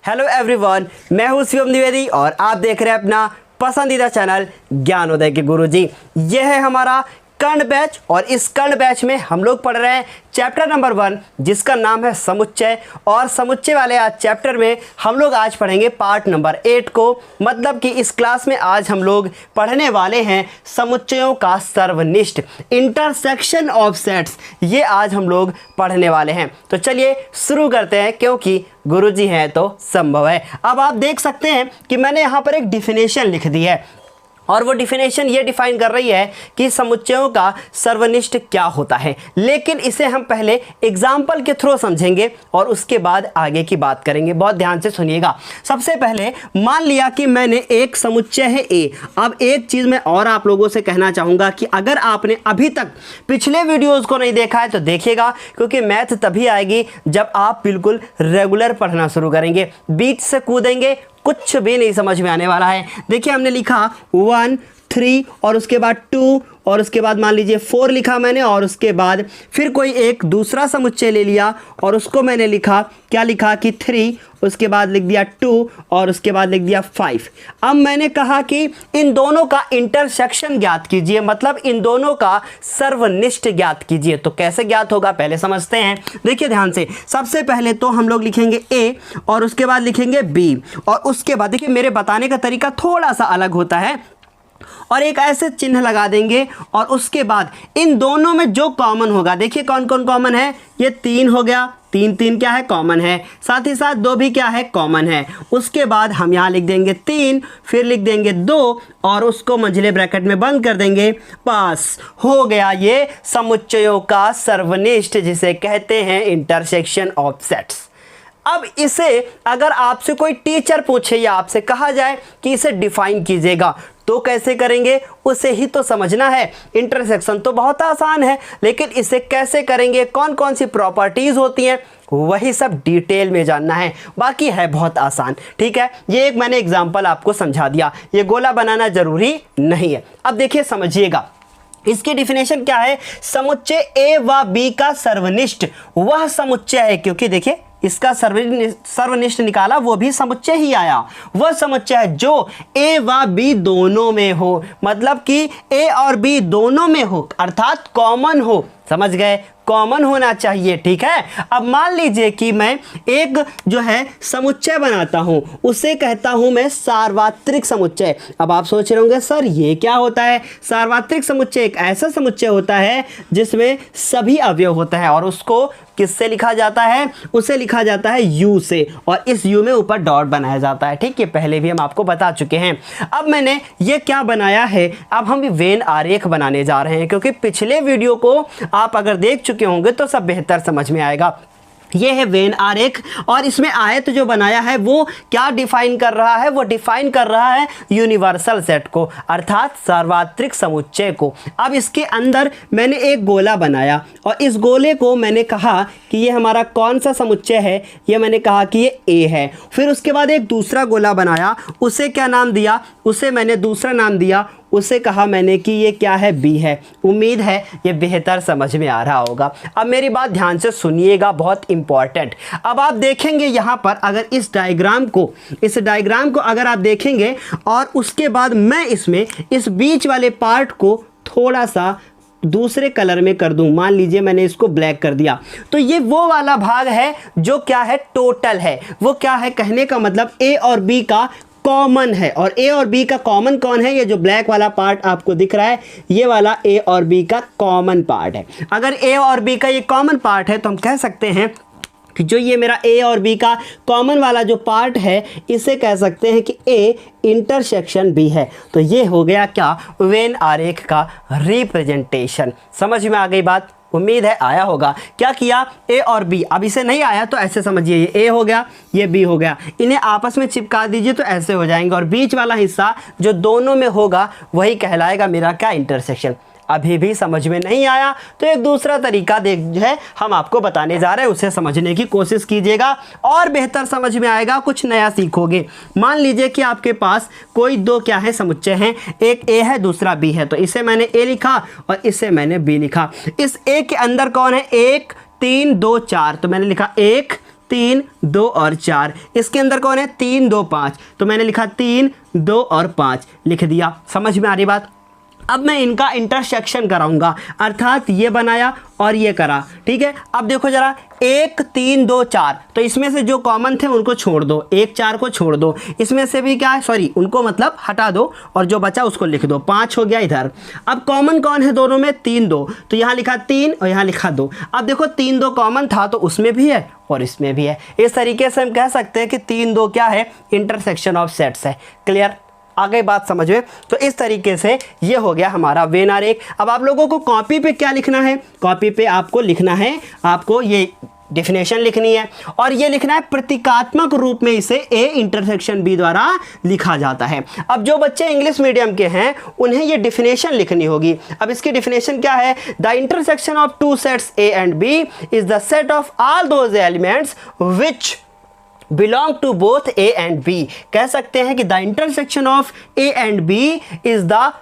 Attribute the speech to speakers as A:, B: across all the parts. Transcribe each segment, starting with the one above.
A: Hello everyone, मैं हूं शिवम द्विवेदी और आप देख रहे हैं अपना पसंदीदा चैनल ज्ञानोदय के गुरुजी। यह है हमारा कर्ण बैच और इस कर्ण बैच में हम लोग पढ़ रहे हैं चैप्टर नंबर 1 जिसका नाम है समुच्चय। और समुच्चय वाले आज चैप्टर में हम लोग आज पढ़ेंगे पार्ट नंबर 8 को। मतलब कि इस क्लास में आज हम लोग पढ़ने वाले हैं समुच्चयों का सर्वनिष्ठ, इंटरसेक्शन ऑफ सेट्स। ये आज हम लोग पढ़ने वाले हैं। तो चलिए शुरू करते हैं, क्योंकि गुरुजी हैं तो संभव है। अब आप देख सकते हैं कि मैंने यहाँ पर एक डिफिनेशन लिख दी है और वो डिफिनेशन ये डिफाइन कर रही है कि समुच्चयों का सर्वनिष्ठ क्या होता है। लेकिन इसे हम पहले एग्जाम्पल के थ्रू समझेंगे और उसके बाद आगे की बात करेंगे। बहुत ध्यान से सुनिएगा। सबसे पहले मान लिया कि मैंने एक समुच्चय है ए। अब एक चीज़ मैं और आप लोगों से कहना चाहूँगा कि अगर आपने अभी तक पिछले वीडियोज़ को नहीं देखा है तो देखिएगा, क्योंकि मैथ तभी आएगी जब आप बिल्कुल रेगुलर पढ़ना शुरू करेंगे। बीच से कूदेंगे कुछ भी नहीं समझ में आने वाला है। देखिए हमने लिखा 1 3 और उसके बाद 2 और उसके बाद मान लीजिए 4 लिखा मैंने और उसके बाद फिर कोई एक दूसरा समुच्चय ले लिया और उसको मैंने लिखा, क्या लिखा कि 3, उसके बाद लिख दिया 2 और उसके बाद लिख दिया 5। अब मैंने कहा कि इन दोनों का इंटरसेक्शन ज्ञात कीजिए, मतलब इन दोनों का सर्वनिष्ठ ज्ञात कीजिए। तो कैसे ज्ञात होगा पहले समझते हैं। देखिए ध्यान से, सबसे पहले तो हम लोग लिखेंगे ए और उसके बाद लिखेंगे बी और उसके बाद देखिए मेरे बताने का तरीका थोड़ा सा अलग होता है और एक ऐसे चिन्ह लगा देंगे और उसके बाद इन दोनों में जो कॉमन होगा, देखिए कौन कौन कॉमन है, ये 3 हो गया, 3 क्या है कॉमन है, साथ ही साथ 2 भी क्या है कॉमन है। उसके बाद हम यहाँ लिख देंगे 3, फिर लिख देंगे 2 और उसको मंझले ब्रैकेट में बंद कर देंगे। बस हो गया ये समुच्चयों का सर्वनिष्ठ, जिसे कहते हैं इंटरसेक्शन ऑफ सेट्स। अब इसे अगर आपसे कोई टीचर पूछे या आपसे कहा जाए कि इसे डिफाइन कीजिएगा तो कैसे करेंगे, उसे ही तो समझना है। इंटरसेक्शन तो बहुत आसान है, लेकिन इसे कैसे करेंगे, कौन कौन सी प्रॉपर्टीज होती हैं, वही सब डिटेल में जानना है। बाकी है बहुत आसान। ठीक है, ये एक मैंने एग्जांपल आपको समझा दिया। ये गोला बनाना जरूरी नहीं है। अब देखिए समझिएगा, इसकी डिफिनेशन क्या है। समुच्चय ए व बी का सर्वनिष्ठ वह समुच्चय है, क्योंकि देखिए इसका सर्वनिष्ठ निकाला वो भी समुच्चय ही आया। वह समुच्चय है जो ए व बी दोनों में हो, मतलब कि ए और बी दोनों में हो, अर्थात कॉमन हो। समझ गए, कॉमन होना चाहिए। ठीक है, अब मान लीजिए कि मैं एक जो है समुच्चय बनाता हूं, उसे कहता हूं मैं सार्वत्रिक समुच्चय। अब आप सोच रहे होंगे सर ये क्या होता है। सार्वत्रिक समुच्चय एक ऐसा समुच्चय होता है जिसमें सभी अवयव होता है और उसको किससे लिखा जाता है, उसे लिखा जाता है यू से, और इस यू में ऊपर डॉट बनाया जाता है। ठीक है, पहले भी हम आपको बता चुके हैं। अब मैंने ये क्या बनाया है, अब हम वेन आरेख बनाने जा रहे हैं, क्योंकि पिछले वीडियो को आप अगर देख चुके होंगे तो सब बेहतर समझ में आएगा। ये है वेन आरेख और इसमें आयत जो बनाया है वो क्या डिफाइन कर रहा है, वो डिफाइन कर रहा है यूनिवर्सल सेट को, अर्थात सार्वत्रिक समुच्चय को। अब इसके अंदर मैंने एक गोला बनाया और इस गोले को मैंने कहा कि ये हमारा कौन सा समुच्चय है, ये मैंने कहा कि ये ए है। फिर उसके बाद एक दूसरा गोला बनाया, उसे क्या नाम दिया, उसे मैंने दूसरा नाम दिया, उसे कहा मैंने कि ये क्या है, बी है। उम्मीद है ये बेहतर समझ में आ रहा होगा। अब मेरी बात ध्यान से सुनिएगा, बहुत इंपॉर्टेंट। अब आप देखेंगे यहाँ पर अगर इस डायग्राम को अगर आप देखेंगे और उसके बाद मैं इसमें इस बीच वाले पार्ट को थोड़ा सा दूसरे कलर में कर दूं, मान लीजिए मैंने इसको ब्लैक कर दिया, तो ये वो वाला भाग है जो क्या है, टोटल है। वो क्या है, कहने का मतलब ए और बी का कॉमन है। और ए और बी का कॉमन कौन है, ये जो ब्लैक वाला पार्ट आपको दिख रहा है, ये वाला ए और बी का कॉमन पार्ट है। अगर ए और बी का ये कॉमन पार्ट है तो हम कह सकते हैं कि जो ये मेरा ए और बी का कॉमन वाला जो पार्ट है, इसे कह सकते हैं कि ए इंटरसेक्शन बी है। तो ये हो गया क्या, वेन आरेख का रिप्रेजेंटेशन। समझ में आ गई बात, उम्मीद है आया होगा। क्या किया, ए और बी। अब इसे नहीं आया तो ऐसे समझिए, ये ए हो गया, ये बी हो गया, इन्हें आपस में चिपका दीजिए तो ऐसे हो जाएंगे और बीच वाला हिस्सा जो दोनों में होगा वही कहलाएगा मेरा क्या, इंटरसेक्शन। अभी भी समझ में नहीं आया तो एक दूसरा तरीका जो है हम आपको बताने जा रहे हैं, उसे समझने की कोशिश कीजिएगा और बेहतर समझ में आएगा, कुछ नया सीखोगे। मान लीजिए कि आपके पास कोई दो क्या है, समुच्चय हैं, एक ए है दूसरा बी है, तो इसे मैंने ए लिखा और इसे मैंने बी लिखा। इस ए के अंदर कौन है, 1 3 2 4, तो मैंने लिखा 1 3, 2 और 4। इसके अंदर कौन है? 3, 2, 5। तो मैंने लिखा 3, 2 और 5 लिख दिया। समझ में आ रही बात? अब मैं इनका इंटरसेक्शन कराऊंगा, अर्थात ये बनाया और ये करा। ठीक है, अब देखो जरा 1, 3, 2, 4, तो इसमें से जो कॉमन थे उनको छोड़ दो, 1, 4 को छोड़ दो। इसमें से भी क्या है, सॉरी उनको मतलब हटा दो और जो बचा उसको लिख दो। 5 हो गया इधर। अब कॉमन कौन है दोनों में? 3, 2, तो यहाँ लिखा 3 और यहाँ लिखा 2। अब देखो 3, 2 कॉमन था तो उसमें भी है और इसमें भी है। इस तरीके से हम कह सकते हैं कि 3, 2 क्या है? इंटरसेक्शन ऑफ सेट्स है। क्लियर? आ गई बात समझ में? तो इस तरीके से ये हो गया हमारा वेन आरेख। अब आप लोगों को कॉपी पे क्या लिखना है? कॉपी पे आपको लिखना है, आपको ये डेफिनेशन लिखनी है और ये लिखना है प्रतीकात्मक रूप में, इसे ए इंटरसेक्शन बी द्वारा लिखा जाता है। अब जो बच्चे इंग्लिश मीडियम के हैं उन्हें ये डेफिनेशन लिखनी होगी। अब इसकी डेफिनेशन क्या है? The intersection of two sets A and B is the set of all those elements which belong to both A and B। कह सकते हैं कि the intersection of A and B is the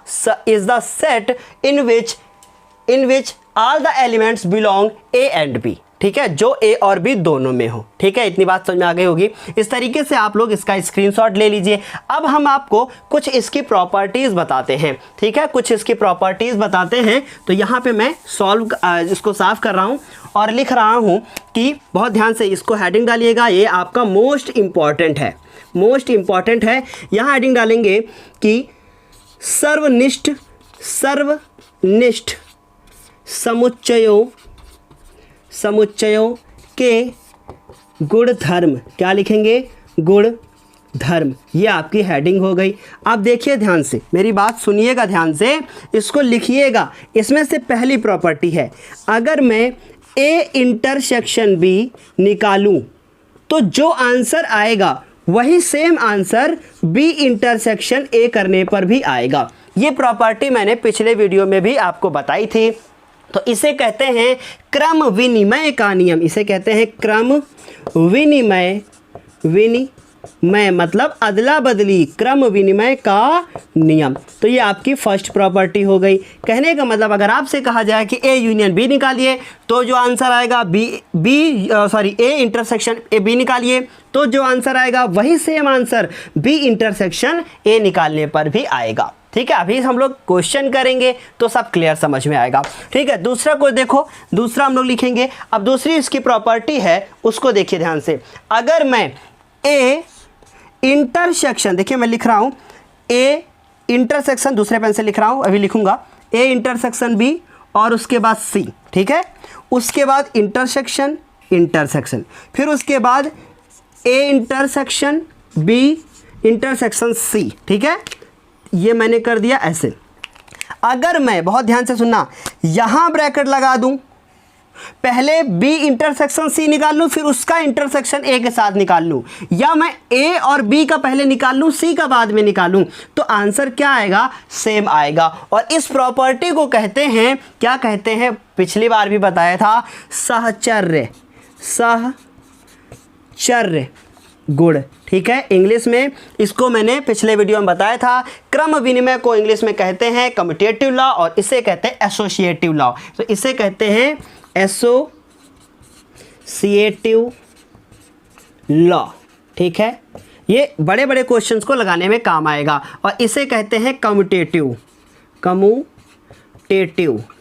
A: set in which all the elements belong A and B। ठीक है, जो A और B दोनों में हो। ठीक है, इतनी बात समझ में आ गई होगी। इस तरीके से आप लोग इसका स्क्रीनशॉट ले लीजिए। अब हम आपको कुछ इसकी प्रॉपर्टीज़ बताते हैं। ठीक है, कुछ इसकी प्रॉपर्टीज़ बताते हैं। तो यहाँ पे मैं इसको साफ कर रहा हूँ और लिख रहा हूँ कि बहुत ध्यान से इसको हेडिंग डालिएगा, ये आपका मोस्ट इम्पॉर्टेंट है, मोस्ट इम्पॉर्टेंट है। यहाँ हेडिंग डालेंगे कि सर्वनिष्ठ समुच्चयों के गुणधर्म, क्या लिखेंगे? गुणधर्म। ये आपकी हेडिंग हो गई। अब देखिए ध्यान से, मेरी बात सुनिएगा ध्यान से, इसको लिखिएगा। इसमें से पहली प्रॉपर्टी है, अगर मैं ए इंटरसेक्शन बी निकालूं तो जो आंसर आएगा वही same answer B intersection A करने पर भी आएगा। ये प्रॉपर्टी मैंने पिछले वीडियो में भी आपको बताई थी। तो इसे कहते हैं क्रम विनिमय का नियम। इसे कहते हैं क्रम विनिमय मतलब अदला बदली, क्रम विनिमय का नियम। तो ये आपकी फर्स्ट प्रॉपर्टी हो गई। कहने का मतलब अगर आपसे कहा जाए कि ए यूनियन बी निकालिए तो जो आंसर आएगा ए इंटरसेक्शन ए बी निकालिए तो जो आंसर आएगा वही same answer B intersection A निकालने पर भी आएगा। ठीक है, अभी हम लोग क्वेश्चन करेंगे तो सब क्लियर समझ में आएगा। ठीक है, दूसरा को देखो, दूसरा हम लोग लिखेंगे। अब दूसरी इसकी प्रॉपर्टी है, उसको देखिए ध्यान से। अगर मैं ए इंटरसेक्शन, देखिए मैं लिख रहा हूँ ए इंटरसेक्शन, दूसरे पेन से लिख रहा हूँ, अभी लिखूंगा ए इंटरसेक्शन बी और उसके बाद सी। ठीक है, उसके बाद इंटरसेक्शन, फिर उसके बाद A intersection B intersection C. ठीक है, ये मैंने कर दिया ऐसे। अगर मैं, बहुत ध्यान से सुनना, यहां ब्रैकेट लगा दूं, पहले बी इंटरसेक्शन सी निकाल लूं फिर उसका इंटरसेक्शन ए के साथ निकाल लूं, या मैं ए और बी का पहले निकाल लूं सी का बाद में निकालूं, तो आंसर क्या आएगा? सेम आएगा। और इस प्रॉपर्टी को कहते हैं, क्या कहते हैं? पिछली बार भी बताया था, सहचर्य गुण। ठीक है, इंग्लिश में इसको मैंने पिछले वीडियो में बताया था। क्रम विनिमय को इंग्लिश में कहते हैं कम्यूटेटिव लॉ और इसे कहते हैं एसोसिएटिव लॉ। तो इसे कहते हैं एसोसिएटिव लॉ। ठीक है, ये बड़े बड़े क्वेश्चंस को लगाने में काम आएगा। और इसे कहते हैं कम्यूटेटिव।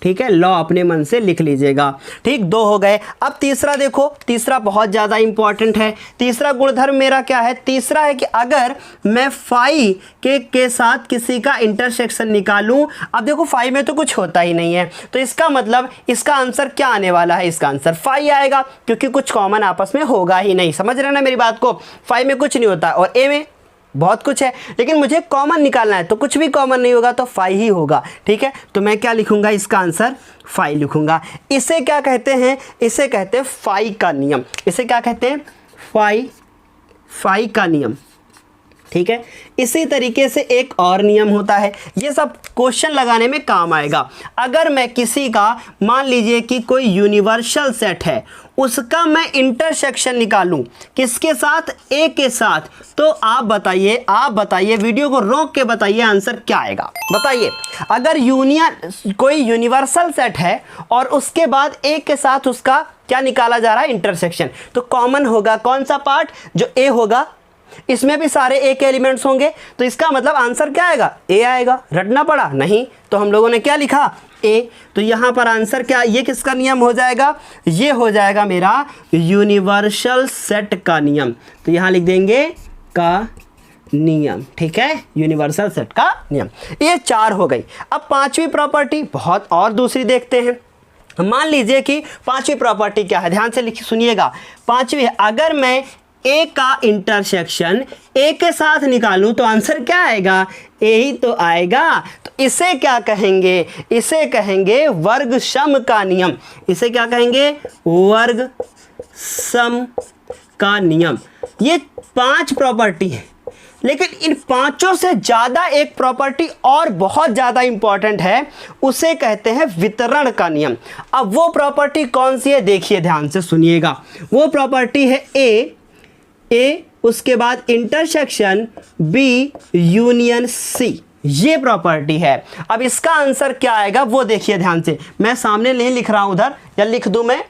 A: ठीक है, लॉ अपने मन से लिख लीजिएगा। ठीक, 2 हो गए। अब तीसरा देखो, तीसरा बहुत ज़्यादा इंपॉर्टेंट है। तीसरा गुणधर्म मेरा क्या है? तीसरा है कि अगर मैं फाई के साथ किसी का इंटरसेक्शन निकालूं, अब देखो फाई में तो कुछ होता ही नहीं है, तो इसका मतलब इसका आंसर क्या आने वाला है? इसका आंसर फाई आएगा, क्योंकि कुछ कॉमन आपस में होगा ही नहीं। समझ रहे ना मेरी बात को? फाई में कुछ नहीं होता और ए में बहुत कुछ है, लेकिन मुझे कॉमन निकालना है तो कुछ भी कॉमन नहीं होगा तो फाई ही होगा। ठीक है, तो मैं क्या लिखूंगा? इसका आंसर फाई लिखूंगा। इसे क्या कहते हैं? इसे कहते हैं फाई का नियम। इसे क्या कहते हैं? फाई का नियम। ठीक है। इसी तरीके से एक और नियम होता है, ये सब क्वेश्चन लगाने में काम आएगा। अगर मैं किसी का मान लीजिए कि कोई यूनिवर्सल सेट है, उसका मैं इंटरसेक्शन निकालूं किसके साथ, ए के साथ, तो आप बताइए वीडियो को रोक के बताइए आंसर क्या आएगा। बताइए, अगर कोई यूनिवर्सल सेट है और उसके बाद ए के साथ उसका क्या निकाला जा रहा है, इंटरसेक्शन, तो कॉमन होगा कौन सा पार्ट, जो ए होगा। इसमें भी सारे ए के एलिमेंट्स होंगे, तो इसका मतलब आंसर क्या आएगा, ए आएगा। रटना पड़ा नहीं, तो हम लोगों ने क्या लिखा, ए। तो यहाँ पर आंसर क्या, ये किसका नियम हो जाएगा, ये हो जाएगा मेरा यूनिवर्सल सेट का नियम। तो यहाँ लिख देंगे का नियम, ठीक है, यूनिवर्सल सेट का नियम। ये 4 हो गई। अब 5वीं प्रॉपर्टी बहुत और दूसरी देखते हैं। मान लीजिए कि 5वीं प्रॉपर्टी क्या है, ध्यान से सुनिएगा। 5वीं, अगर मैं ए का इंटरसेक्शन ए के साथ निकालूं तो आंसर क्या आएगा, ए ही तो आएगा। तो इसे क्या कहेंगे, इसे कहेंगे वर्ग सम का नियम। इसे क्या कहेंगे, वर्ग सम का नियम। ये 5 प्रॉपर्टी है, लेकिन इन 5 से ज़्यादा एक प्रॉपर्टी और बहुत ज़्यादा इंपॉर्टेंट है, उसे कहते हैं वितरण का नियम। अब वो प्रॉपर्टी कौन सी है, देखिए ध्यान से सुनिएगा। वो प्रॉपर्टी है ए, उसके बाद इंटरसेक्शन बी यूनियन सी, ये प्रॉपर्टी है। अब इसका आंसर क्या आएगा वो देखिए ध्यान से। मैं सामने नहीं लिख रहा हूं उधर, या लिख दूं मैं,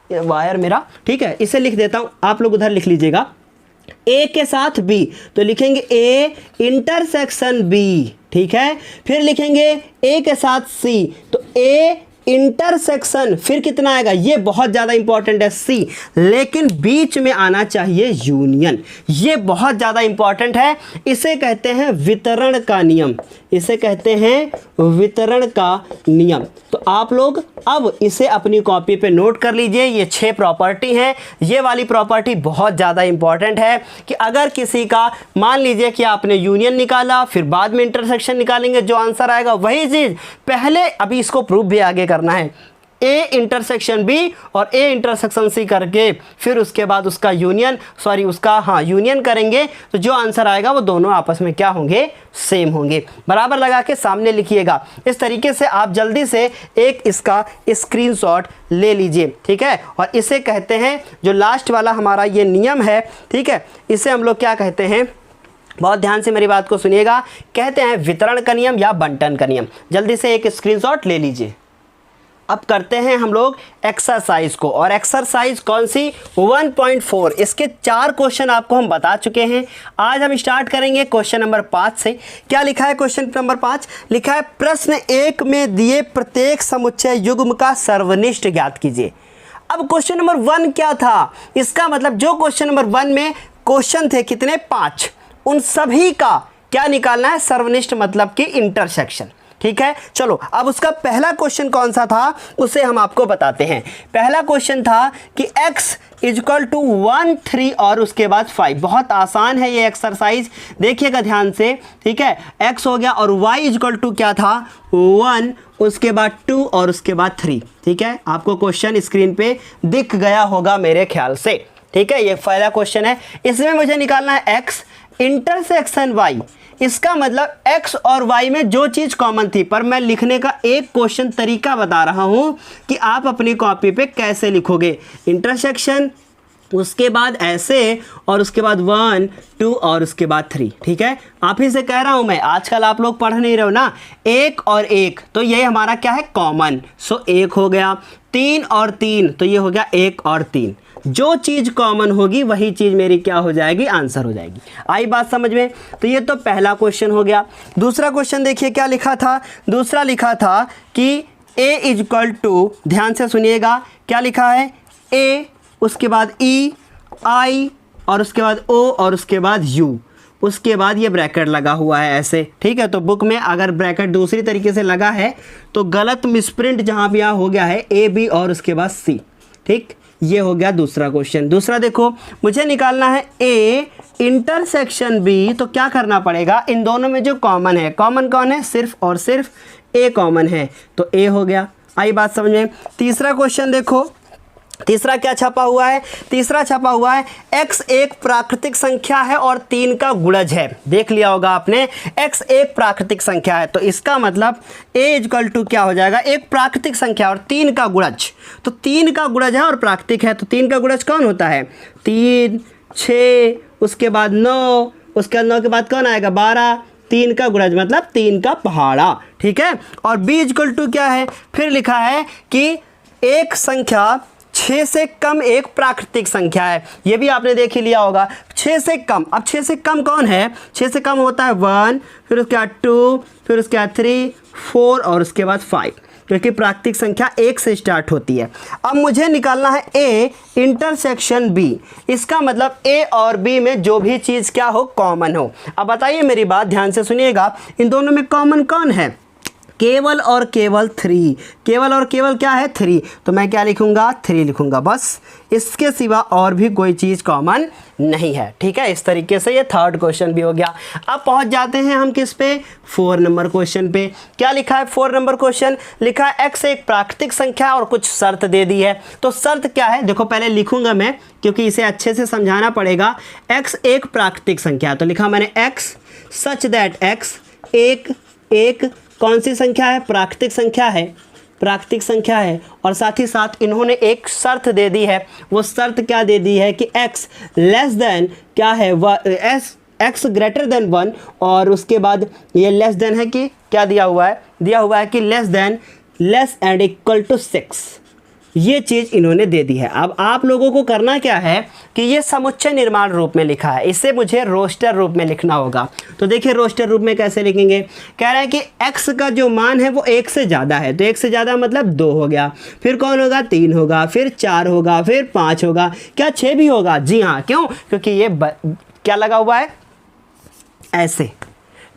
A: वायर मेरा, ठीक है, इसे लिख देता हूं, आप लोग उधर लिख लीजिएगा। ए के साथ बी, तो लिखेंगे ए इंटरसेक्शन बी, ठीक है। फिर लिखेंगे ए के साथ सी, तो ए इंटरसेक्शन, फिर कितना आएगा, ये बहुत ज़्यादा इंपॉर्टेंट है, सी, लेकिन बीच में आना चाहिए यूनियन। ये बहुत ज़्यादा इंपॉर्टेंट है, इसे कहते हैं वितरण का नियम। इसे कहते हैं वितरण का नियम। तो आप लोग अब इसे अपनी कॉपी पे नोट कर लीजिए। ये 6 प्रॉपर्टी हैं। ये वाली प्रॉपर्टी बहुत ज़्यादा इंपॉर्टेंट है कि अगर किसी का मान लीजिए कि आपने यूनियन निकाला, फिर बाद में इंटरसेक्शन निकालेंगे, जो आंसर आएगा वही चीज़ पहले, अभी इसको प्रूफ भी आगे करना है, ए इंटरसेक्शन बी और ए इंटरसेक्शन सी करके फिर उसके बाद उसका यूनियन करेंगे, तो जो आंसर आएगा वो दोनों आपस में क्या होंगे, सेम होंगे। बराबर लगा के सामने लिखिएगा। इस तरीके से आप जल्दी से एक इसका स्क्रीनशॉट ले लीजिए, ठीक है। और इसे कहते हैं, जो लास्ट वाला हमारा ये नियम है, ठीक है, इसे हम लोग क्या कहते हैं, बहुत ध्यान से मेरी बात को सुनिएगा, कहते हैं वितरण का नियम या बंटन का नियम। जल्दी से एक स्क्रीनशॉट ले लीजिए। अब करते हैं हम लोग एक्सरसाइज को, और एक्सरसाइज कौन सी, 1.4। इसके 4 क्वेश्चन आपको हम बता चुके हैं। आज हम स्टार्ट करेंगे क्वेश्चन नंबर 5 से। क्या लिखा है क्वेश्चन नंबर 5, लिखा है प्रश्न 1 में दिए प्रत्येक समुच्चय युग्म का सर्वनिष्ठ ज्ञात कीजिए। अब क्वेश्चन नंबर 1 क्या था, इसका मतलब जो क्वेश्चन नंबर 1 में क्वेश्चन थे कितने, 5, उन सभी का क्या निकालना है, सर्वनिष्ठ मतलब कि इंटरसेक्शन, ठीक है। चलो अब उसका पहला क्वेश्चन कौन सा था उसे हम आपको बताते हैं। पहला क्वेश्चन था कि x इक्वल टू 1, 3 और उसके बाद 5। बहुत आसान है ये एक्सरसाइज, देखिएगा ध्यान से, ठीक है। x हो गया और y इक्वल टू क्या था, 1, उसके बाद 2 और उसके बाद 3, ठीक है। आपको क्वेश्चन स्क्रीन पे दिख गया होगा मेरे ख्याल से, ठीक है। ये पहला क्वेश्चन है, इसमें मुझे निकालना है x इंटरसेक्शन y। इसका मतलब x और y में जो चीज़ कॉमन थी, पर मैं लिखने का एक क्वेश्चन तरीका बता रहा हूं कि आप अपनी कॉपी पे कैसे लिखोगे। इंटरसेक्शन, उसके बाद ऐसे, और उसके बाद 1, 2 और उसके बाद 3, ठीक है। आप ही से कह रहा हूं मैं, आजकल आप लोग पढ़ नहीं रहे हो ना, 1 और 1, तो ये हमारा क्या है, कॉमन, सो 1 हो गया। 3 और 3, तो ये हो गया 1 और 3। जो चीज़ कॉमन होगी वही चीज़ मेरी क्या हो जाएगी, आंसर हो जाएगी। आई बात समझ में। तो ये तो पहला क्वेश्चन हो गया। दूसरा क्वेश्चन देखिए क्या लिखा था, दूसरा लिखा था कि a इक्वल टू, ध्यान से सुनिएगा, क्या लिखा है, a, उसके बाद e, i और उसके बाद o और उसके बाद u, उसके बाद ये ब्रैकेट लगा हुआ है ऐसे, ठीक है। तो बुक में अगर ब्रैकेट दूसरी तरीके से लगा है तो गलत मिसप्रिंट जहाँ भी यहाँ हो गया है, a, b और उसके बाद c, ठीक। ये हो गया दूसरा क्वेश्चन। दूसरा देखो, मुझे निकालना है a इंटरसेक्शन b, तो क्या करना पड़ेगा, इन दोनों में जो कॉमन है, कॉमन कौन है, सिर्फ और सिर्फ a कॉमन है, तो a हो गया। आई बात समझ में। तीसरा क्वेश्चन देखो, तीसरा क्या छपा हुआ है? तीसरा छपा हुआ है x एक प्राकृतिक संख्या है और 3 का गुणज है। देख लिया होगा आपने, x एक प्राकृतिक संख्या है तो इसका मतलब a इक्वल टू क्या हो जाएगा? एक प्राकृतिक संख्या और 3 का गुणज, तो 3 का गुणज है और प्राकृतिक है, तो 3 का गुणज कौन होता है? 3, 6, उसके बाद 9, उसके बाद 9 के बाद कौन आएगा? 12, 3 का गुणज मतलब 3 का पहाड़ा, ठीक है। और b इक्वल टू क्या है? फिर लिखा है कि एक संख्या 6 से कम एक प्राकृतिक संख्या है, ये भी आपने देख ही लिया होगा। 6 से कम, अब 6 से कम कौन है? 6 से कम होता है 1, फिर उसके बाद 2, फिर उसके बाद 3, 4 और उसके बाद 5, क्योंकि प्राकृतिक संख्या 1 से स्टार्ट होती है। अब मुझे निकालना है a इंटरसेक्शन b, इसका मतलब a और b में जो भी चीज़ क्या हो? कॉमन हो। अब बताइए, मेरी बात ध्यान से सुनिएगा, इन दोनों में कॉमन कौन है? केवल और केवल 3, केवल और केवल क्या है? 3, तो मैं क्या लिखूंगा? 3 लिखूंगा, बस, इसके सिवा और भी कोई चीज़ कॉमन नहीं है, ठीक है। इस तरीके से ये थर्ड क्वेश्चन भी हो गया। अब पहुंच जाते हैं हम किस पे? 4 नंबर क्वेश्चन पे। क्या लिखा है 4 नंबर क्वेश्चन? लिखा है x एक प्राकृतिक संख्या और कुछ शर्त दे दी है। तो शर्त क्या है? देखो पहले लिखूंगा मैं, क्योंकि इसे अच्छे से समझाना पड़ेगा। x एक प्राकृतिक संख्या, तो लिखा मैंने x सच दैट x एक कौन सी संख्या है? प्राकृतिक संख्या है, प्राकृतिक संख्या है। और साथ ही साथ इन्होंने एक शर्त दे दी है, वो शर्त क्या दे दी है कि x लेस देन क्या है? x ग्रेटर देन 1, और उसके बाद ये लेस देन है कि क्या दिया हुआ है? दिया हुआ है कि लेस एंड इक्वल टू 6, ये चीज़ इन्होंने दे दी है। अब आप लोगों को करना क्या है कि ये समुच्चय निर्माण रूप में लिखा है, इसे मुझे रोस्टर रूप में लिखना होगा। तो देखिए रोस्टर रूप में कैसे लिखेंगे? कह रहे हैं कि x का जो मान है वो 1 से ज़्यादा है, तो 1 से ज़्यादा मतलब 2 हो गया, फिर कौन होगा? 3 होगा, फिर 4 होगा, फिर 5 होगा, क्या 6 भी होगा? जी हाँ, क्यों? क्योंकि ये क्या लगा हुआ है? ऐसे,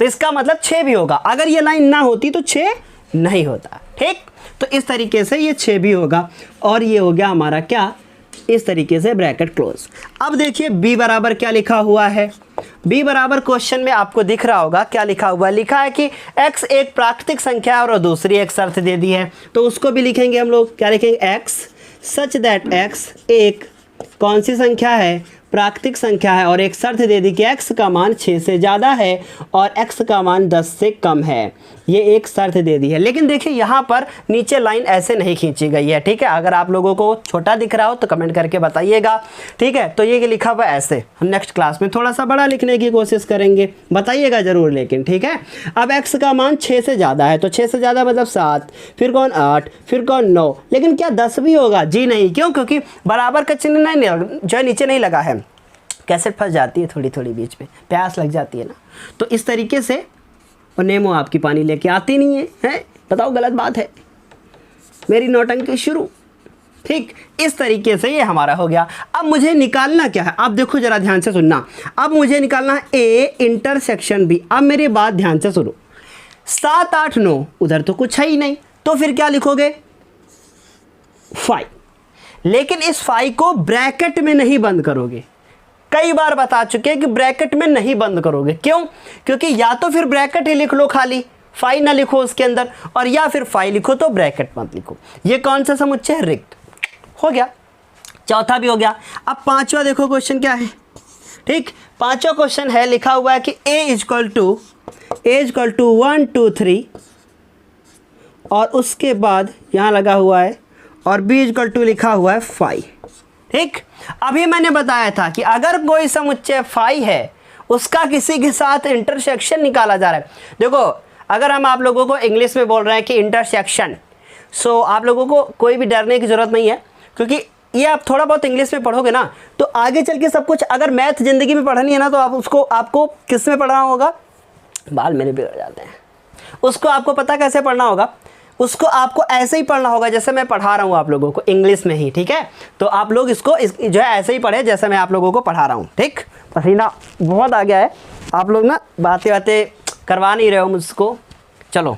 A: तो इसका मतलब 6 भी होगा। अगर ये लाइन ना होती तो 6 नहीं होता, ठीक। तो इस तरीके से ये 6 भी होगा, और ये हो गया हमारा क्या? इस तरीके से ब्रैकेट क्लोज। अब देखिए b बराबर क्या लिखा हुआ है? b बराबर क्वेश्चन में आपको दिख रहा होगा क्या लिखा हुआ है? लिखा है कि x एक प्राकृतिक संख्या है और दूसरी एक शर्त दे दी है, तो उसको भी लिखेंगे हम लोग। क्या लिखेंगे? x सच दैट x एक कौन सी संख्या है? प्राकृतिक संख्या है, और एक शर्त दे दी कि x का मान 6 से ज़्यादा है और x का मान 10 से कम है, ये एक शर्त दे दी है। लेकिन देखिए यहाँ पर नीचे लाइन ऐसे नहीं खींची गई है, ठीक है। अगर आप लोगों को छोटा दिख रहा हो तो कमेंट करके बताइएगा, ठीक है। तो ये लिखा हुआ ऐसे, हम नेक्स्ट क्लास में थोड़ा सा बड़ा लिखने की कोशिश करेंगे, बताइएगा ज़रूर लेकिन, ठीक है। अब x का मान 6 से ज़्यादा है, तो 6 से ज़्यादा मतलब 7, फिर कौन 8, फिर कौन 9, लेकिन क्या 10 भी होगा? जी नहीं, क्यों? क्योंकि बराबर का चिन्ह नहीं जो है नीचे नहीं लगा है, कैसेट फंस जाती है थोड़ी थोड़ी बीच में, प्यास लग जाती है ना, तो इस तरीके से। और नेमो आपकी पानी लेके आती नहीं है, हैं? बताओ, गलत बात है, मेरी नौटंकी शुरू, ठीक। इस तरीके से ये हमारा हो गया। अब मुझे निकालना क्या है? आप देखो जरा ध्यान से सुनना। अब मुझे निकालना है a इंटरसेक्शन b। अब मेरी बात ध्यान से सुनो, 7, 8, 9 उधर तो कुछ है ही नहीं, तो फिर क्या लिखोगे? 5। लेकिन इस 5 को ब्रैकेट में नहीं बंद करोगे, कई बार बता चुके हैं कि ब्रैकेट में नहीं बंद करोगे। क्यों? क्योंकि या तो फिर ब्रैकेट ही लिख लो खाली, 5 ना लिखो उसके अंदर, और या फिर 5 लिखो तो ब्रैकेट मत लिखो। ये कौन सा समुच्चय है? रिक्त। हो गया, चौथा भी हो गया। अब पांचवा देखो क्वेश्चन क्या है, ठीक। पांचवा क्वेश्चन है, लिखा हुआ है कि a इक्वल टू 1, 2, 3, और उसके बाद यहाँ लगा हुआ है, और b इक्वल टू लिखा हुआ है 5, ठीक। अभी मैंने बताया था कि अगर कोई समुच्चय 5 है, उसका किसी के साथ इंटरसेक्शन निकाला जा रहा है। देखो, अगर हम आप लोगों को इंग्लिश में बोल रहे हैं कि इंटरसेक्शन, सो आप लोगों को कोई भी डरने की ज़रूरत नहीं है, क्योंकि ये आप थोड़ा बहुत इंग्लिश में पढ़ोगे ना, तो आगे चल के सब कुछ, अगर मैथ ज़िंदगी में पढ़नी है ना, तो आपको किस में पढ़ना होगा? बाल मेरे बिगड़ जाते हैं। उसको आपको पता कैसे पढ़ना होगा? उसको आपको ऐसे ही पढ़ना होगा जैसे मैं पढ़ा रहा हूँ आप लोगों को इंग्लिश में ही, ठीक है। तो आप लोग इसको जो है ऐसे ही पढ़े जैसे मैं आप लोगों को पढ़ा रहा हूँ, ठीक। पसीना बहुत आ गया है, आप लोग ना बातें करवा नहीं रहे हो मुझको। चलो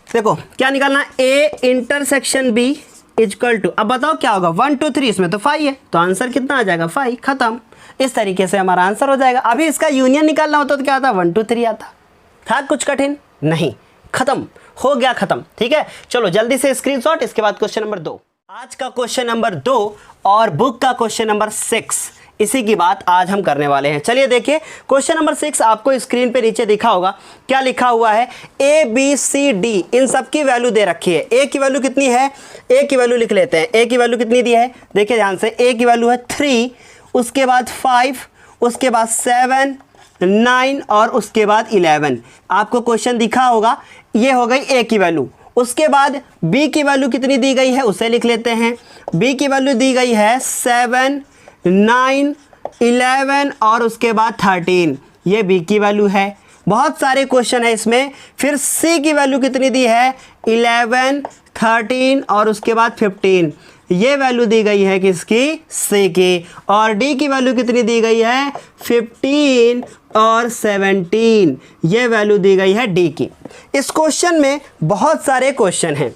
A: देखो क्या निकालना है, a intersection b equal to, अब बताओ क्या होगा? 1, 2, 3, इसमें तो 5 है, तो आंसर कितना आ जाएगा? 5, खत्म। इस तरीके से हमारा आंसर हो जाएगा। अभी इसका यूनियन निकालना होता तो क्या आता? 1, 2, 3 आता। था कुछ कठिन? नहीं, खत्म हो गया, खत्म, ठीक है। चलो जल्दी से स्क्रीनशॉट, इसके बाद क्वेश्चन नंबर 2। आज का क्वेश्चन नंबर 2 और बुक का क्वेश्चन नंबर 6, इसी की बात आज हम करने वाले हैं। चलिए देखिए, क्वेश्चन नंबर 6 आपको स्क्रीन पे नीचे दिखा होगा। क्या लिखा हुआ है? ए बी सी डी, इन सब की वैल्यू दे रखी है। ए की वैल्यू कितनी है? ए की वैल्यू लिख लेते हैं। ए की वैल्यू कितनी दी है? देखिए ध्यान से, ए की वैल्यू है 3, उसके बाद 5, उसके बाद 7, 9 और उसके बाद 11। आपको क्वेश्चन दिखा होगा, ये हो गई ए की वैल्यू। उसके बाद बी की वैल्यू कितनी दी गई है उसे लिख लेते हैं। बी की वैल्यू दी गई है 7, 9, 11 और उसके बाद 13, ये बी की वैल्यू है। बहुत सारे क्वेश्चन है इसमें। फिर सी की वैल्यू कितनी दी है? 11, 13 और उसके बाद 15, ये वैल्यू दी गई है किसकी? सी की। और डी की वैल्यू कितनी दी गई है? 15 और 17, ये वैल्यू दी गई है डी की। इस क्वेश्चन में बहुत सारे क्वेश्चन हैं।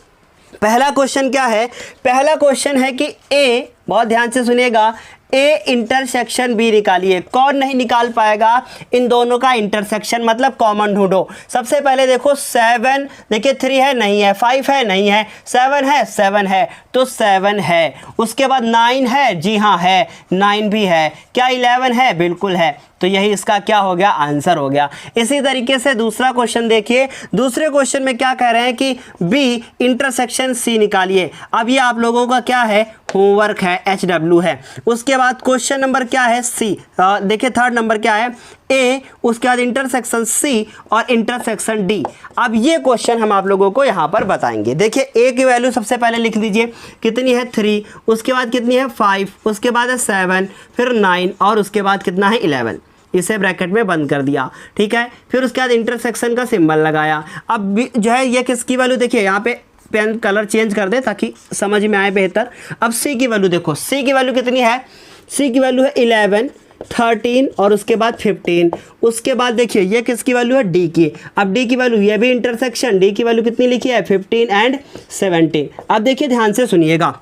A: पहला क्वेश्चन क्या है? पहला क्वेश्चन है कि ए, बहुत ध्यान से सुनिएगा, ए इंटरसेक्शन बी निकालिए। कौन नहीं निकाल पाएगा? इन दोनों का इंटरसेक्शन, मतलब कॉमन ढूंढो। सबसे पहले देखो 7, देखिए 3 है, नहीं है, 5 है, नहीं है, 7 है, 7 है, तो 7 है। उसके बाद 9 है, जी हाँ है, 9 भी है। क्या 11 है? बिल्कुल है। तो यही इसका क्या हो गया? आंसर हो गया। इसी तरीके से दूसरा क्वेश्चन देखिए। दूसरे क्वेश्चन में क्या कह रहे हैं कि बी इंटरसेक्शन सी निकालिए। अब ये आप लोगों का क्या है? होमवर्क है, HW है। उसके बाद क्वेश्चन नंबर क्या है? सी। देखिए थर्ड नंबर क्या है? ए, उसके बाद इंटरसेक्शन सी और इंटरसेक्शन डी। अब ये क्वेश्चन हम आप लोगों को यहाँ पर बताएंगे। देखिए ए की वैल्यू सबसे पहले लिख लीजिए, कितनी है? 3, उसके बाद कितनी है? 5, उसके बाद है 7, फिर 9 और उसके बाद कितना है? 11। इसे ब्रैकेट में बंद कर दिया, ठीक है। फिर उसके बाद इंटरसेक्शन का सिंबल लगाया। अब जो है ये किसकी वैल्यू? देखिए यहाँ पे पेन कलर चेंज कर दे ताकि समझ में आए बेहतर। अब सी की वैल्यू देखो, सी की वैल्यू कितनी है? सी की वैल्यू है 11, 13 और उसके बाद 15। उसके बाद देखिए ये किसकी वैल्यू है? डी की। अब डी की वैल्यू, ये भी इंटरसेक्शन, डी की वैल्यू कितनी लिखी है? 15 एंड 17। अब देखिए ध्यान से सुनिएगा,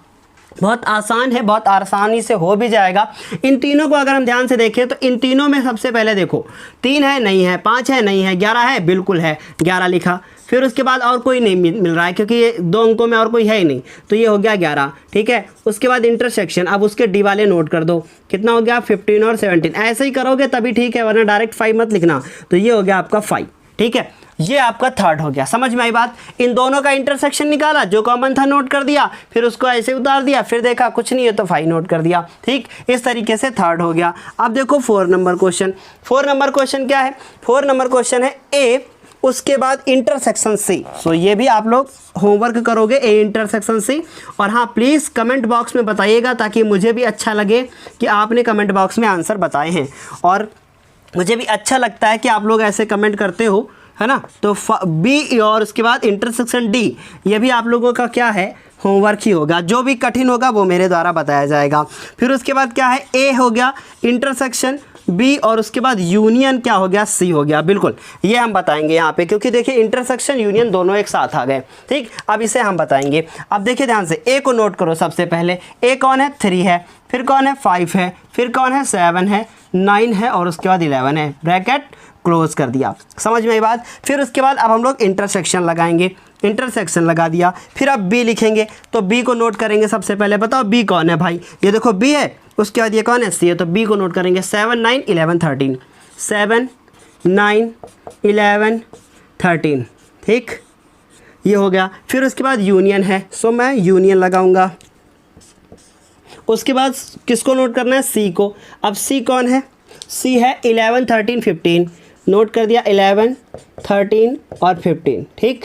A: बहुत आसान है, बहुत आसानी से हो भी जाएगा। इन तीनों को अगर हम ध्यान से देखें तो इन तीनों में सबसे पहले देखो, 3 है, नहीं है, 5 है, नहीं है, 11 है, बिल्कुल है, 11 लिखा। फिर उसके बाद और कोई नहीं मिल रहा है क्योंकि ये 2 अंकों में और कोई है ही नहीं, तो ये हो गया 11, ठीक है। उसके बाद इंटरसेक्शन, अब उसके डी वाले नोट कर दो, कितना हो गया? 15 और 17। ऐसे ही करोगे तभी ठीक है, वरना डायरेक्ट 5 मत लिखना। तो ये हो गया आपका 5, ठीक है। ये आपका थर्ड हो गया। समझ में आई बात? इन दोनों का इंटरसेक्शन निकाला, जो कॉमन था नोट कर दिया, फिर उसको ऐसे उतार दिया, फिर देखा कुछ नहीं है तो 5 नोट कर दिया, ठीक। इस तरीके से थर्ड हो गया। अब देखो 4 नंबर क्वेश्चन। 4 नंबर क्वेश्चन क्या है? 4 नंबर क्वेश्चन है ए, उसके बाद इंटरसेक्शन सी। सो ये भी आप लोग होमवर्क करोगे, ए इंटरसेक्शन सी। और हाँ, प्लीज़ कमेंट बॉक्स में बताइएगा ताकि मुझे भी अच्छा लगे कि आपने कमेंट बॉक्स में आंसर बताए हैं। और मुझे भी अच्छा लगता है कि आप लोग ऐसे कमेंट करते हो, है ना। तो बी और उसके बाद इंटरसेक्शन डी, ये भी आप लोगों का क्या है? होमवर्क ही होगा। जो भी कठिन होगा वो मेरे द्वारा बताया जाएगा। फिर उसके बाद क्या है? ए हो गया, इंटरसेक्शन बी और उसके बाद यूनियन क्या हो गया? सी हो गया। बिल्कुल, ये हम बताएंगे यहाँ पे, क्योंकि देखिए इंटरसेक्शन यूनियन दोनों एक साथ आ गए, ठीक। अब इसे हम बताएंगे। अब देखिए ध्यान से, ए को नोट करो सबसे पहले। ए कौन है? 3 है, फिर कौन है? 5 है, फिर कौन है? 7 है, 9 है और उसके बाद 11 है। ब्रैकेट क्लोज कर दिया। समझ में आई बात? फिर उसके बाद अब हम लोग इंटरसेक्शन लगाएंगे, इंटरसेक्शन लगा दिया। फिर अब बी लिखेंगे, तो बी को नोट करेंगे सबसे पहले। बताओ बी कौन है भाई? ये देखो बी है, उसके बाद ये कौन है? सी है, तो बी को नोट करेंगे। 7, 9, 11, 13, 7, 9, 11, 13, ठीक, ये हो गया। फिर उसके बाद यूनियन है, सो मैं यूनियन लगाऊंगा। उसके बाद किसको नोट करना है? सी को। अब सी कौन है? सी है 11, 13, 15, नोट कर दिया 11, 13 और 15, ठीक,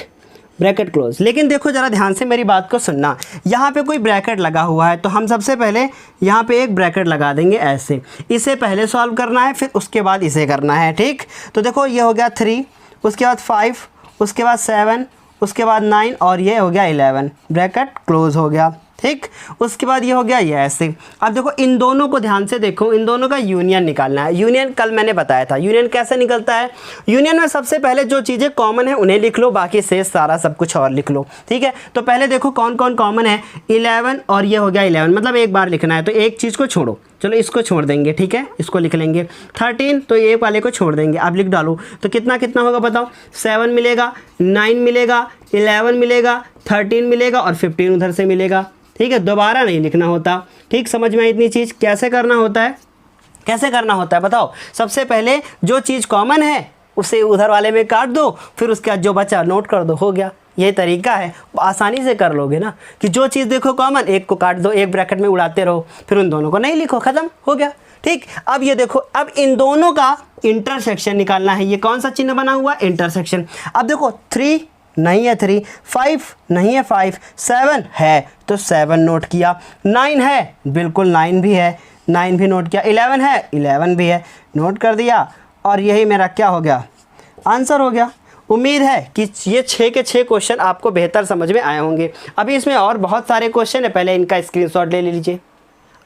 A: ब्रैकेट क्लोज। लेकिन देखो ज़रा ध्यान से मेरी बात को सुनना, यहाँ पे कोई ब्रैकेट लगा हुआ है तो हम सबसे पहले यहाँ पे एक ब्रैकेट लगा देंगे ऐसे। इसे पहले सॉल्व करना है, फिर उसके बाद इसे करना है, ठीक। तो देखो ये हो गया 3, उसके बाद 5, उसके बाद 7, उसके बाद 9 और ये हो गया 11, ब्रैकेट क्लोज हो गया, ठीक। उसके बाद ये हो गया ये ऐसे। अब देखो इन दोनों को ध्यान से देखो, इन दोनों का यूनियन निकालना है। यूनियन कल मैंने बताया था, यूनियन कैसे निकलता है? यूनियन में सबसे पहले जो चीज़ें कॉमन है उन्हें लिख लो, बाकी शेष सारा सब कुछ और लिख लो, ठीक है। तो पहले देखो कौन कौन कॉमन है। 11 और ये हो गया 11, मतलब एक बार लिखना है, तो एक चीज़ को छोड़ो, चलो इसको छोड़ देंगे, ठीक है, इसको लिख लेंगे 13, तो ये वाले को छोड़ देंगे। अब लिख डालो तो कितना कितना होगा बताओ, 7 मिलेगा, 9 मिलेगा, 11 मिलेगा, 13 मिलेगा और 15 उधर से मिलेगा, ठीक है। दोबारा नहीं लिखना होता, ठीक, समझ में आई इतनी चीज़। कैसे करना होता है, कैसे करना होता है बताओ, सबसे पहले जो चीज़ कॉमन है उसे उधर वाले में काट दो, फिर उसके बाद जो बचा नोट कर दो, हो गया। ये तरीका है, आसानी से कर लोगे ना, कि जो चीज़ देखो कॉमन, एक को काट दो, एक ब्रैकेट में उड़ाते रहो, फिर उन दोनों को नहीं लिखो, ख़त्म, हो गया, ठीक। अब ये देखो, अब इन दोनों का इंटरसेक्शन निकालना है। ये कौन सा चिन्ह बना हुआ, इंटरसेक्शन। अब देखो 3 नहीं है 3, 5 नहीं है 5, 7 है तो 7 नोट किया, 9 है बिल्कुल 9 भी है, 9 भी नोट किया, 11 है 11 भी है, नोट कर दिया, और यही मेरा क्या हो गया, आंसर हो गया। उम्मीद है कि ये 6 के 6 क्वेश्चन आपको बेहतर समझ में आए होंगे। अभी इसमें और बहुत सारे क्वेश्चन है, पहले इनका स्क्रीनशॉट ले लीजिए।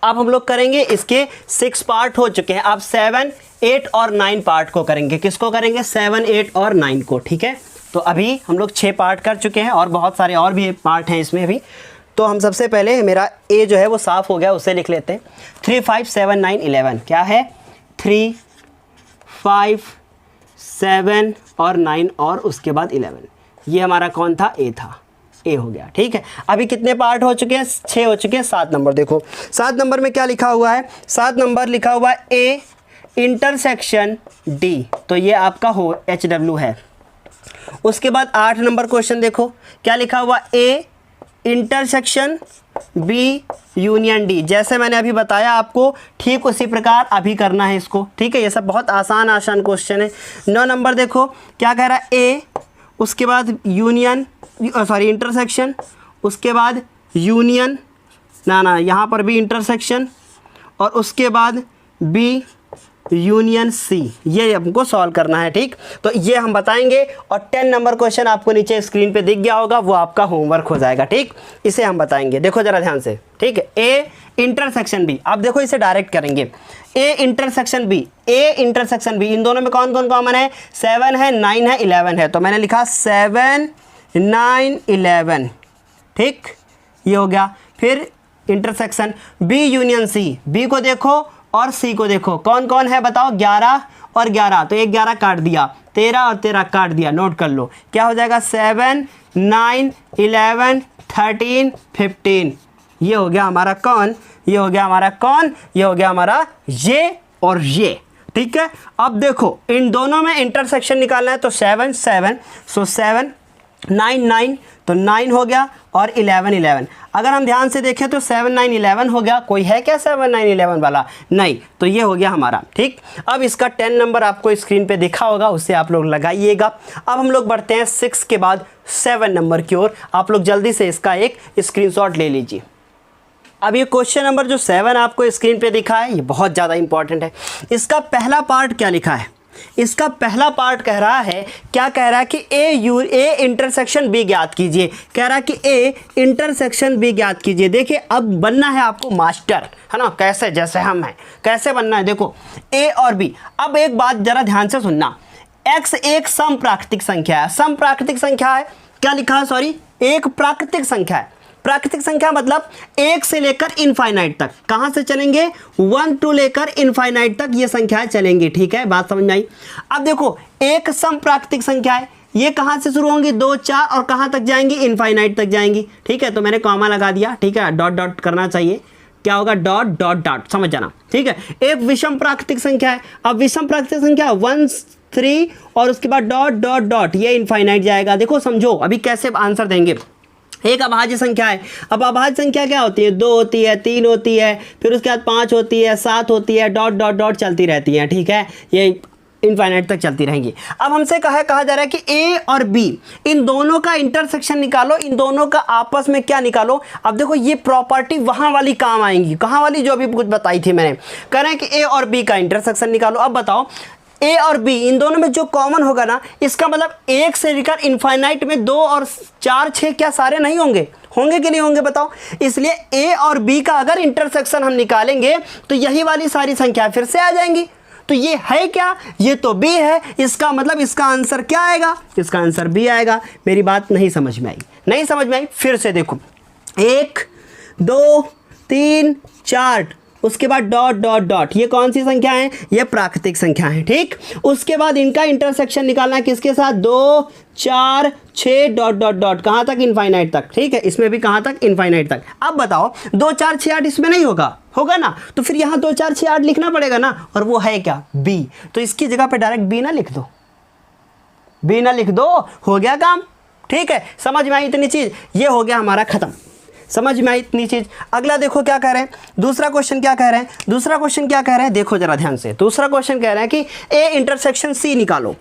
A: अब हम लोग करेंगे, इसके 6 पार्ट हो चुके हैं, अब 7, 8 और 9 पार्ट को करेंगे। किसको करेंगे, 7, 8 और 9 को, ठीक है। तो अभी हम लोग 6 पार्ट कर चुके हैं और बहुत सारे और भी पार्ट हैं इसमें अभी। तो हम सबसे पहले, मेरा ए जो है वो साफ़ हो गया, उसे लिख लेते हैं। 3, 5, 7, 9, 11 क्या है, 3, 5, 7 और 9 और उसके बाद 11। ये हमारा कौन था, ए था, ए हो गया, ठीक है। अभी कितने पार्ट हो चुके हैं, 6 हो चुके हैं। 7 नंबर देखो, 7 नंबर में क्या लिखा हुआ है, 7 नंबर लिखा हुआ है ए इंटरसेक्शन डी, तो ये आपका हो HW है। उसके बाद 8 नंबर क्वेश्चन देखो, क्या लिखा हुआ, A intersection B union D. जैसे मैंने अभी बताया आपको, ठीक उसी प्रकार अभी करना है इसको, ठीक है। ये सब बहुत आसान क्वेश्चन है। 9 नंबर देखो, क्या कह रहा है, ए, उसके बाद यूनियन, सॉरी इंटरसेक्शन, उसके बाद यूनियन, ना यहाँ पर भी इंटरसेक्शन, और उसके बाद बी यूनियन सी। ये हमको सॉल्व करना है, ठीक। तो ये हम बताएंगे, और 10 नंबर क्वेश्चन आपको नीचे स्क्रीन पे दिख गया होगा, वो आपका होमवर्क हो जाएगा, ठीक। इसे हम बताएंगे, देखो जरा ध्यान से, ठीक है। ए इंटरसेक्शन बी, अब देखो इसे डायरेक्ट करेंगे, A intersection B, A intersection B, इन दोनों में कौन कौन कॉमन है, 7 है, 9 है, 11 है, तो मैंने लिखा 7, 9, 11, ठीक, ये हो गया। फिर intersection B union C, B को देखो और सी को देखो, कौन कौन है बताओ, 11 और 11, तो एक 11 काट दिया, 13 और 13 काट दिया, नोट कर लो, क्या हो जाएगा, 7, 9, 11, 13, 15। ये हो गया हमारा कौन, ये हो गया हमारा कौन, ये हो गया हमारा ये और ये, ठीक है। अब देखो इन दोनों में इंटरसेक्शन निकालना है, तो 7, 7, सो 7, 9, 9, तो 9 हो गया, और 11, 11। अगर हम ध्यान से देखें तो 7, 9, 11 हो गया, कोई है क्या 7, 9, 11 वाला, नहीं, तो ये हो गया हमारा, ठीक। अब इसका 10 नंबर आपको स्क्रीन पे दिखा होगा, उससे आप लोग लगाइएगा। अब हम लोग बढ़ते हैं 6 के बाद 7 नंबर की ओर। आप लोग जल्दी से इसका एक स्क्रीनशॉट ले लीजिए। अब ये क्वेश्चन नंबर जो 7 आपको स्क्रीन पे दिखा है, ये बहुत ज़्यादा इंपॉर्टेंट है। इसका पहला पार्ट क्या लिखा है, इसका पहला पार्ट कह रहा है, क्या कह रहा है कि ए इंटरसेक्शन बी ज्ञात कीजिए, कह रहा है कि ए इंटरसेक्शन बी ज्ञात कीजिए। देखिए अब बनना है आपको मास्टर, है ना, कैसे, जैसे हम हैं, कैसे बनना है, देखो ए और बी। अब एक बात जरा ध्यान से सुनना, एक्स एक सम प्राकृतिक संख्या है, सम प्राकृतिक संख्या है, क्या लिखा है, सॉरी, एक प्राकृतिक संख्या है। प्राकृतिक संख्या मतलब 1 से लेकर इनफाइनाइट तक, कहां से चलेंगे, 1 टू लेकर इनफाइनाइट तक ये संख्याएं चलेंगी, ठीक है, बात समझ में आई। अब देखो एक सम प्राकृतिक संख्या है, ये कहां से शुरू होंगी, 2, 4 और कहां तक जाएंगी, इनफाइनाइट तक जाएंगी, ठीक है। तो मैंने कॉमा लगा दिया, ठीक है, डॉट डॉट करना चाहिए, क्या होगा, डॉट डॉट डॉट, समझ जाना, ठीक है। एक विषम प्राकृतिक संख्या है, अब विषम प्राकृतिक संख्या 1, 3 और उसके बाद डॉट डॉट डॉट, ये इनफाइनाइट जाएगा। देखो समझो अभी कैसे आंसर देंगे। एक अभाज्य संख्या है, अब अभाज्य संख्या क्या होती है, 2 होती है, 3 होती है, फिर उसके बाद 5 होती है, 7 होती है, डॉट डॉट डॉट चलती रहती है, ठीक है, ये इनफाइनाइट तक चलती रहेंगी। अब हमसे कहा जा रहा है कि ए और बी इन दोनों का इंटरसेक्शन निकालो, इन दोनों का आपस में क्या निकालो। अब देखो ये प्रॉपर्टी वहां वाली काम आएंगी, कहां वाली, जो अभी कुछ बताई थी मैंने, कह रहे हैं कि ए और बी का इंटरसेक्शन निकालो। अब बताओ ए और बी इन दोनों में जो कॉमन होगा ना, इसका मतलब 1 से लेकर इनफाइनाइट में 2 और 4, 6 क्या सारे नहीं होंगे, होंगे कि नहीं होंगे बताओ। इसलिए ए और बी का अगर इंटरसेक्शन हम निकालेंगे तो यही वाली सारी संख्या फिर से आ जाएंगी। तो ये है क्या, ये तो बी है, इसका मतलब इसका आंसर क्या आएगा, इसका आंसर बी आएगा। मेरी बात नहीं समझ में आई, नहीं समझ में आई, फिर से देखो 1, 2, 3, 4, उसके बाद डॉट डॉट डॉट, ये कौन सी संख्या है, ये प्राकृतिक संख्या है। ठीक, उसके बाद इनका इंटरसेक्शन निकालना है किसके साथ, 2 4 6 डॉट डॉट डॉट, कहाँ तक, इनफाइनाइट तक। ठीक है, इसमें भी कहाँ तक, इनफाइनाइट तक। अब बताओ 2 4 6 8 इसमें नहीं होगा, होगा ना, तो फिर यहाँ 2 4 6 8 लिखना पड़ेगा ना, और वो है क्या, बी। तो इसकी जगह पे डायरेक्ट बी ना लिख दो, बी ना लिख दो, हो गया काम। ठीक है, समझ में आई इतनी चीज, ये हो गया हमारा खत्म, समझ में आई इतनी चीज। अगला देखो क्या कह रहे हैं, दूसरा क्वेश्चन क्या कह रहे हैं, दूसरा क्वेश्चन क्या कह रहे हैं, देखो जरा ध्यान से। दूसरा क्वेश्चन कह रहे हैं कि ए इंटरसेक्शन सी निकालो,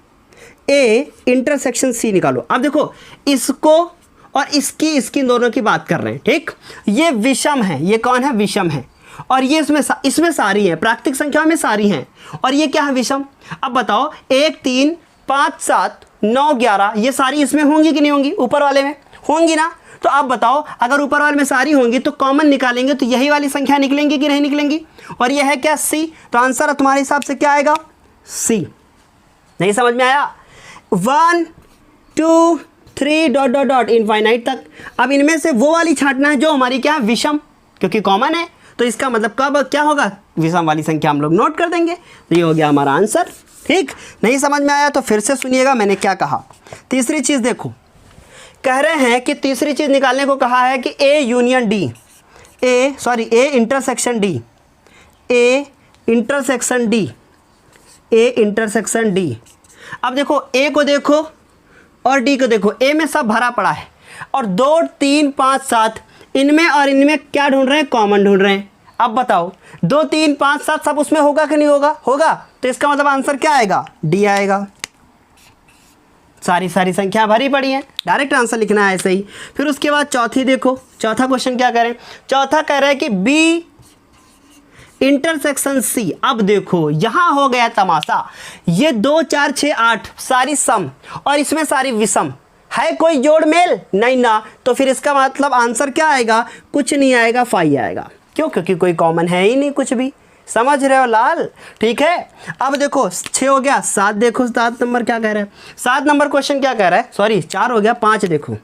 A: ए इंटरसेक्शन सी निकालो। अब देखो इसको और इसकी दोनों की बात कर रहे हैं। ठीक, ये विषम है, ये कौन है, विषम है, और ये इसमें सारी है, प्राकृतिक संख्याओं में सारी हैं, और ये क्या है, विषम। अब बताओ 1 3 5 7 9 11 ये सारी इसमें होंगी कि नहीं होंगी, ऊपर वाले में होंगी ना। तो आप बताओ अगर ऊपर वाले में सारी होंगी तो कॉमन निकालेंगे तो यही वाली संख्या निकलेंगी कि नहीं निकलेंगी, और यह है क्या, सी। तो आंसर तुम्हारे हिसाब से क्या आएगा, सी। नहीं समझ में आया, 1 2 3 डॉट डॉट डॉट इनफाइनाइट तक। अब इनमें से वो वाली छांटना है जो हमारी क्या है, विषम, क्योंकि कॉमन है, तो इसका मतलब कब क्या होगा, विषम वाली संख्या हम लोग नोट कर देंगे। तो ये हो गया हमारा आंसर। ठीक, नहीं समझ में आया तो फिर से सुनिएगा मैंने क्या कहा। तीसरी चीज़ देखो, कह रहे हैं कि तीसरी चीज़ निकालने को कहा है कि A union D, A intersection D, A intersection D, A intersection D. अब देखो ए को देखो और डी को देखो, ए में सब भरा पड़ा है, और 2 3 5 7 इनमें और इनमें क्या ढूंढ रहे हैं, कॉमन ढूंढ रहे हैं। अब बताओ 2 3 5 7 सब उसमें होगा कि नहीं होगा, होगा, तो इसका मतलब आंसर क्या आएगा, डी आएगा। सारी संख्या भरी पड़ी है, डायरेक्ट आंसर लिखना है ऐसे ही। फिर उसके बाद चौथी देखो, चौथा क्वेश्चन क्या करें, चौथा कह रहा है कि बी इंटरसेक्शन सी। अब देखो यहां हो गया तमाशा, ये 2 4 6 8 सारी सम और इसमें सारी विषम है, कोई जोड़ मेल नहीं ना, तो फिर इसका मतलब आंसर क्या आएगा, कुछ नहीं आएगा, फाई आएगा। क्यों, क्योंकि कोई कॉमन है ही नहीं कुछ भी, समझ रहे हो लाल। ठीक है, अब देखो 6 हो गया, 7 देखो 7 नंबर क्या कह रहा है, 7 नंबर क्वेश्चन क्या कह रहा है, सॉरी 4 हो गया, 5 देखो,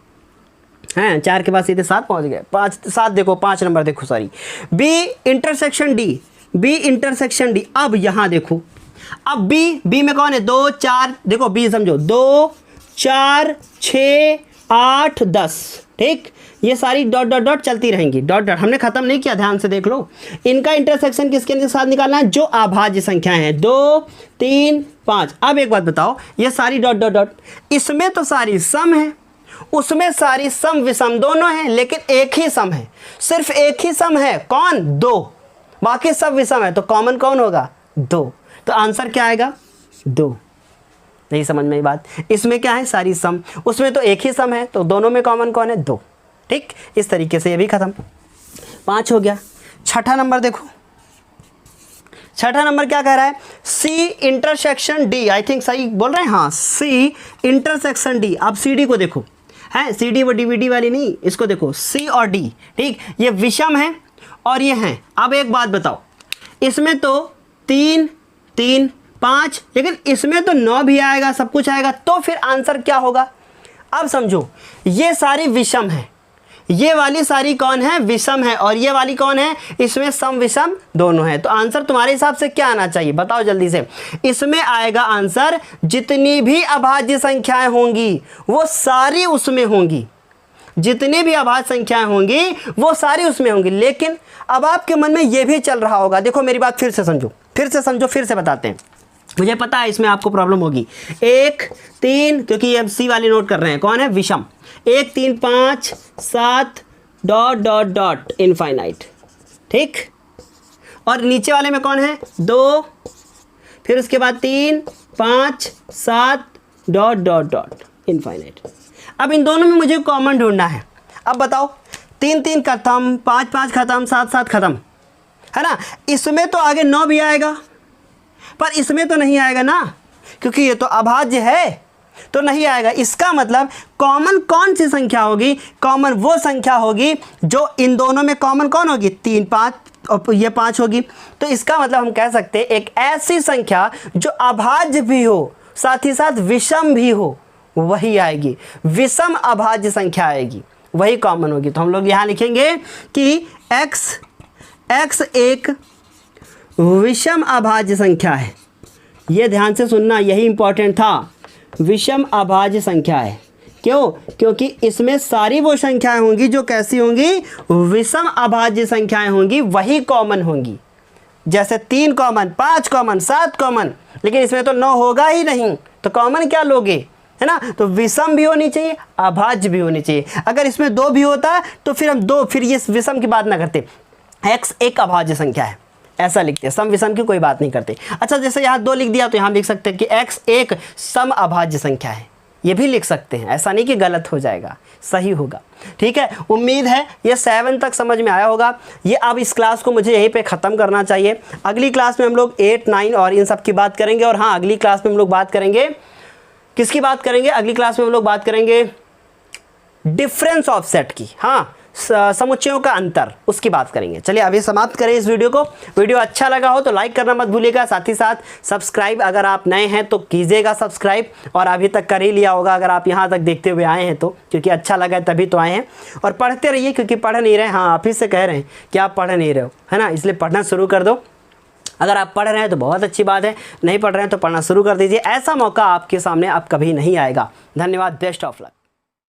A: हैं 4 के बाद सीधे 7 पहुंच गए, 7 देखो, 5 नंबर देखो, sorry B intersection D, B intersection D. अब यहां देखो, अब बी में कौन है, 2 4 देखो, बी समझो 2 4 6 8 10। ठीक, ये सारी डॉट डॉट डॉट चलती रहेंगी, डॉट डॉट हमने खत्म नहीं किया, ध्यान से देख लो। इनका इंटरसेक्शन किसके साथ निकालना है, जो अभाज्य संख्याएं हैं, 2 3 5। अब एक बात बताओ, ये सारी डॉट डॉट डॉट, इसमें तो सारी सम है, उसमें सारी सम विषम दोनों हैं, लेकिन एक ही सम है, सिर्फ एक ही सम है, कौन, 2, बाकी सब विषम है, तो कॉमन कौन होगा, 2। तो आंसर क्या आएगा, 2। नहीं समझ में बात, इसमें क्या है, सारी सम, उसमें तो एक ही सम है, तो दोनों में कॉमन कौन है, 2। ठीक, इस तरीके से ये भी खत्म, 5 हो गया। छठा नंबर देखो, छठा नंबर क्या कह रहा है, C intersection D, I think सही बोल रहे हैं, हाँ सी इंटरसेक्शन डी। अब सी डी को देखो, है सी डी वो डीवीडी वाली नहीं, इसको देखो सी और डी। ठीक, ये विषम है और ये हैं। अब एक बात बताओ, इसमें तो 3 3 5, लेकिन इसमें तो 9 भी आएगा, सब कुछ आएगा, तो फिर आंसर क्या होगा। अब समझो, ये सारी विषम है, ये वाली सारी कौन है, विषम है, और ये वाली कौन है, इसमें सम विषम दोनों है। तो आंसर तुम्हारे हिसाब से क्या आना चाहिए, बताओ जल्दी से। इसमें आएगा आंसर, जितनी भी अभाज्य संख्याएं होंगी वो सारी उसमें होंगी, जितनी भी अभाज्य संख्याएं होंगी वो सारी उसमें होंगी। लेकिन अब आपके मन में ये भी चल रहा होगा, देखो मेरी बात फिर से समझो, फिर से समझो, फिर से बताते हैं, मुझे पता है इसमें आपको प्रॉब्लम होगी। 1 3, क्योंकि ये सी वाली नोट कर रहे हैं, कौन है, विषम, 1 3 5 7 डॉट डॉट डॉट इनफाइनाइट। ठीक, और नीचे वाले में कौन है, 2, फिर उसके बाद 3 5 7 डॉट डॉट डॉट इनफाइनाइट। अब इन दोनों में मुझे कॉमन ढूंढना है। अब बताओ, 3 3 खत्म, 5 5 खत्म, 7 7 खत्म, है ना। इसमें तो आगे 9 भी आएगा, पर इसमें तो नहीं आएगा ना, क्योंकि ये तो अभाज्य है, तो नहीं आएगा। इसका मतलब कॉमन कौन सी संख्या होगी, कॉमन वो संख्या होगी जो इन दोनों में कॉमन कौन होगी, 3 5 और ये 5 होगी। तो इसका मतलब हम कह सकते हैं एक ऐसी संख्या जो अभाज्य भी हो, साथ ही साथ विषम भी हो, वही आएगी, विषम अभाज्य संख्या आएगी, वही कॉमन होगी। तो हम लोग यहाँ लिखेंगे कि x 1 विषम अभाज्य संख्या है। ये ध्यान से सुनना, यही इंपॉर्टेंट था। विषम अभाज्य संख्या है। क्यों? क्योंकि इसमें सारी वो संख्याएं होंगी जो कैसी होंगी, विषम अभाज्य संख्याएं होंगी, वही कॉमन होंगी। जैसे 3 कॉमन, 5 कॉमन, 7 कॉमन, लेकिन इसमें तो 9 होगा ही नहीं, तो कॉमन क्या लोगे, है ना। तो विषम भी होनी चाहिए, अभाज्य भी होनी चाहिए। अगर इसमें 2 भी होता तो फिर हम 2, फिर ये विषम की बात ना करते। x एक अभाज्य संख्या है, ऐसा लिखते हैं, सम विषम की कोई बात नहीं करते। अच्छा, जैसे यहाँ 2 लिख दिया तो यहाँ लिख सकते हैं कि x एक सम अभाज्य संख्या है, ये भी लिख सकते हैं। ऐसा नहीं कि गलत हो जाएगा, सही होगा। ठीक है, उम्मीद है ये 7 तक समझ में आया होगा। ये अब इस क्लास को मुझे यहीं पे ख़त्म करना चाहिए। अगली क्लास में हम लोग 8, 9 और इन सब की बात करेंगे। और हाँ, अगली क्लास में हम लोग बात करेंगे, किसकी बात करेंगे, अगली क्लास में हम लोग बात करेंगे डिफरेंस ऑफ सेट की। हाँ, समुच्चयों का अंतर, उसकी बात करेंगे। चलिए अभी समाप्त करें इस वीडियो को। वीडियो अच्छा लगा हो तो लाइक करना मत भूलिएगा, साथ ही साथ सब्सक्राइब, अगर आप नए हैं तो कीजिएगा सब्सक्राइब, और अभी तक कर ही लिया होगा अगर आप यहाँ तक देखते हुए आए हैं तो, क्योंकि अच्छा लगा है तभी तो आए हैं। और पढ़ते रहिए, क्योंकि पढ़ नहीं रहे, हाँ आप ही से कह रहे हैं कि आप पढ़ नहीं रहे हो, है ना, इसलिए पढ़ना शुरू कर दो। अगर आप पढ़ रहे हैं तो बहुत अच्छी बात है, नहीं पढ़ रहे हैं तो पढ़ना शुरू कर दीजिए। ऐसा मौका आपके सामने अब कभी नहीं आएगा। धन्यवाद, बेस्ट ऑफ लक।